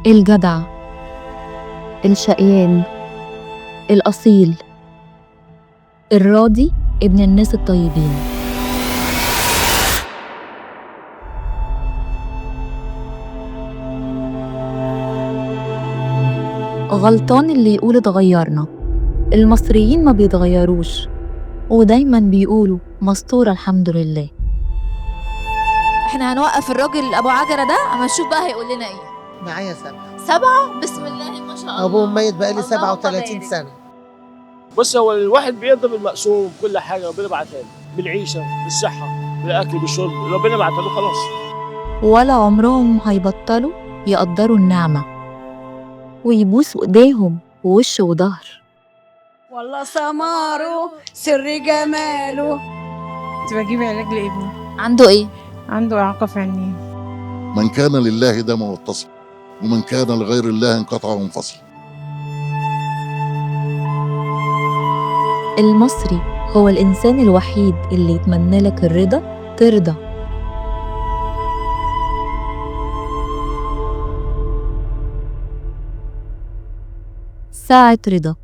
الجدع، الشقيان، الأصيل، الراضي ابن الناس الطيبين. غلطان اللي يقول اتغيرنا، المصريين ما بيتغيروش ودايما بيقولوا مستورة الحمد لله. احنا هنوقف الراجل ابو عجرة ده اما نشوف بقى هيقول لنا ايه. معايا 7. 7؟ بسم الله ما شاء الله. أبوهم ميت بقالي اللهم 37 بارك. سنة. بص، هو الواحد بيقدر بالمقسوم كل حاجه ربنا بعتها له، بالعيشه، بالصحه، بالاكل، بالشرب، ربنا بعتها له خلاص. ولا عمرهم هيبطلوا يقدروا النعمة ويبوسوا ايديهم ووش وظهر. والله سماره سر جماله. كنت بجيب علاج لابني، عنده ايه؟ عنده إعاقة في عينيه. من كان لله دام واتصل، ومن كان لغير الله انقطع وانفصل. المصري هو الإنسان الوحيد اللي يتمنى لك الرضا ترضى. ساعة رضا.